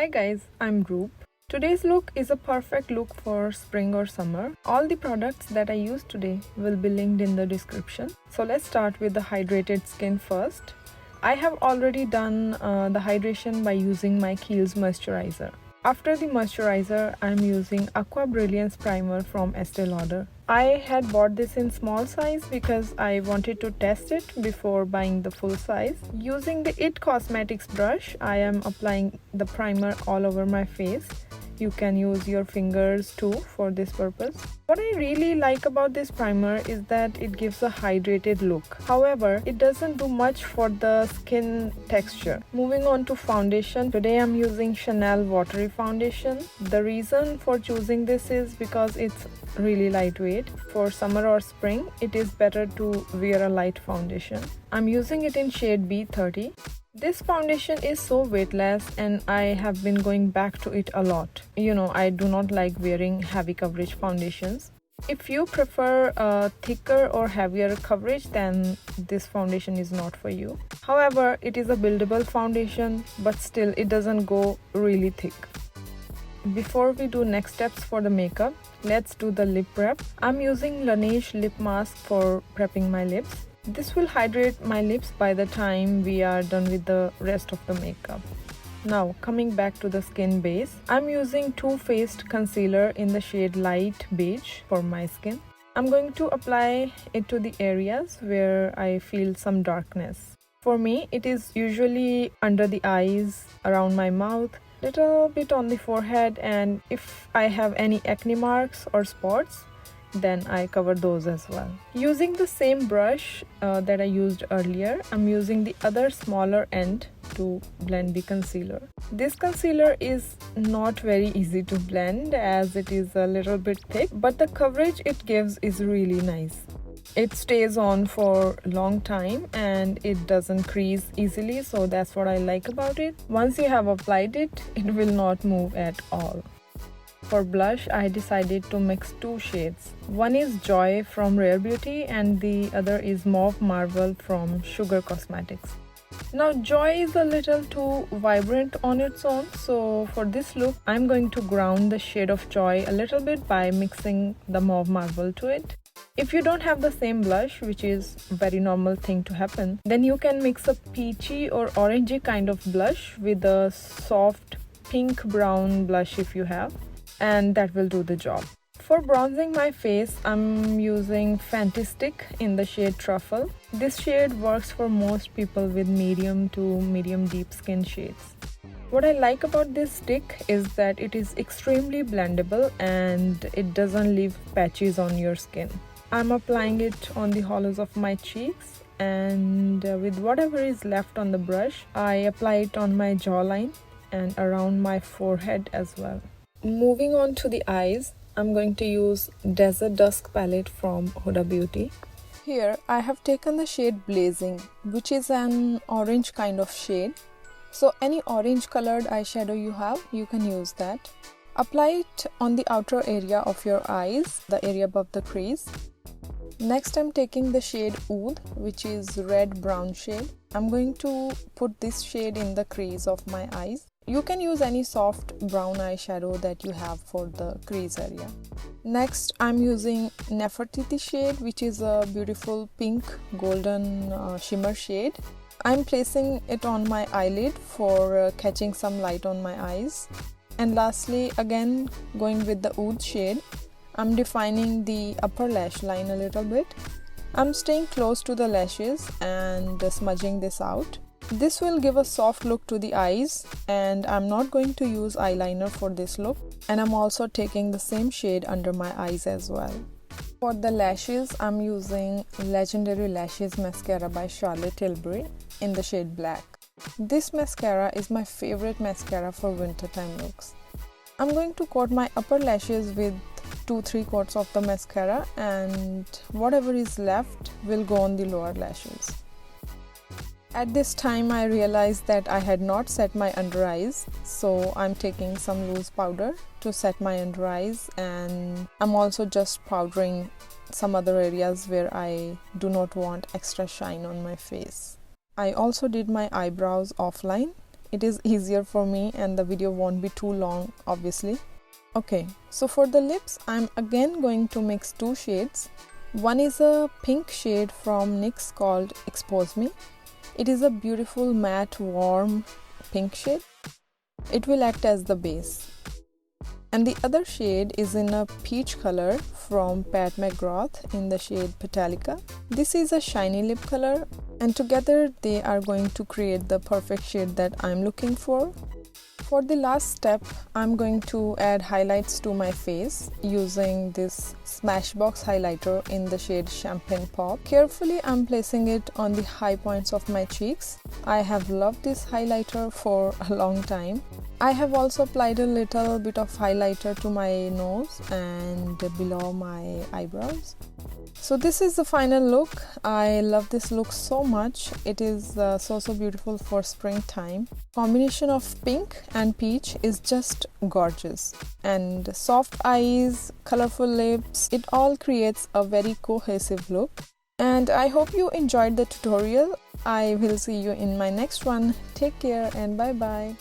Hi guys, I'm Roop. Today's look is a perfect look for spring or summer. All the products that I use today will be linked in the description. So let's start with the hydrated skin first. I have already done the hydration by using my Kiehl's moisturizer. After the moisturizer, I'm using Aqua Brilliance primer from Estee Lauder. I had bought this in small size because I wanted to test it before buying the full size. Using the IT Cosmetics brush, I am applying the primer all over my face. You can use your fingers too for this purpose. What I really like about this primer is that it gives a hydrated look. However, it doesn't do much for the skin texture. Moving on to foundation. Today I'm using Chanel Watery Foundation. The reason for choosing this is because it's really lightweight. For summer or spring, it is better to wear a light foundation. I'm using it in shade B30. This foundation is so weightless and I have been going back to it a lot. I do not like wearing heavy coverage foundations. If you prefer a thicker or heavier coverage, then this foundation is not for you. However, it is a buildable foundation, but still it doesn't go really thick. Before we do next steps for the makeup, let's do the lip prep. I'm using Laneige Lip Mask for prepping my lips. This will hydrate my lips by the time we are done with the rest of the makeup. Now, coming back to the skin base, I'm using Too Faced concealer in the shade Light Beige for my skin. I'm going to apply it to the areas where I feel some darkness. For me, it is usually under the eyes, around my mouth, little bit on the forehead, and if I have any acne marks or spots, then I cover those as well. Using the same brush that I used earlier, I'm using the other smaller end to blend the concealer. This concealer is not very easy to blend as it is a little bit thick, but the coverage it gives is really nice. It stays on for a long time and it doesn't crease easily, so that's what I like about it. Once you have applied it, it will not move at all. For blush, I decided to mix two shades. One is Joy from Rare Beauty and the other is Mauve Marvel from Sugar Cosmetics. Now, Joy is a little too vibrant on its own, so for this look, I'm going to ground the shade of Joy a little bit by mixing the Mauve Marvel to it. If you don't have the same blush, which is a very normal thing to happen, then you can mix a peachy or orangey kind of blush with a soft pink brown blush if you have, and that will do the job. For bronzing my face, I'm using Fenty Stick in the shade Truffle. This shade works for most people with medium to medium deep skin shades. What I like about this stick is that it is extremely blendable and it doesn't leave patches on your skin. I'm applying it on the hollows of my cheeks, and with whatever is left on the brush, I apply it on my jawline and around my forehead as well. Moving on to the eyes, I'm going to use Desert Dusk palette from Huda Beauty. Here I have taken the shade Blazing, which is an orange kind of shade. So any orange colored eyeshadow you have, you can use that. Apply it on the outer area of your eyes, the area above the crease. Next, I'm taking the shade Oud, which is red-brown shade. I'm going to put this shade in the crease of my eyes. You can use any soft brown eyeshadow that you have for the crease area. Next, I'm using Nefertiti shade, which is a beautiful pink golden shimmer shade. I'm placing it on my eyelid for catching some light on my eyes. And lastly, again going with the Oud shade, I'm defining the upper lash line a little bit. I'm staying close to the lashes and smudging this out. This will give a soft look to the eyes, and I'm not going to use eyeliner for this look. And I'm also taking the same shade under my eyes as well. For the lashes, I'm using Legendary Lashes Mascara by Charlotte Tilbury in the shade Black. This mascara is my favorite mascara for wintertime looks. I'm going to coat my upper lashes with 2-3 coats of the mascara, and whatever is left will go on the lower lashes. At this time, I realized that I had not set my under eyes, so I'm taking some loose powder to set my under eyes, and I'm also just powdering some other areas where I do not want extra shine on my face. I also did my eyebrows offline It is easier for me and the video won't be too long, obviously. Okay, so for the lips, I'm again going to mix two shades. One is a pink shade from NYX called Expose Me. It is a beautiful matte warm pink shade. It will act as the base. And the other shade is in a peach color from Mc Grath in the shade Petallica. This is a shiny lip color, and together they are going to create the perfect shade that I'm looking for. For the last step, I'm going to add highlights to my face using this Smashbox highlighter in the shade Champagne Pop. Carefully, I'm placing it on the high points of my cheeks. I have loved this highlighter for a long time. I have also applied a little bit of highlighter to my nose and below my eyebrows. So this is the final look. I love this look so much. It is so beautiful for springtime. Combination of pink and peach is just gorgeous. And soft eyes, colorful lips, it all creates a very cohesive look. And I hope you enjoyed the tutorial. I will see you in my next one. Take care and bye bye.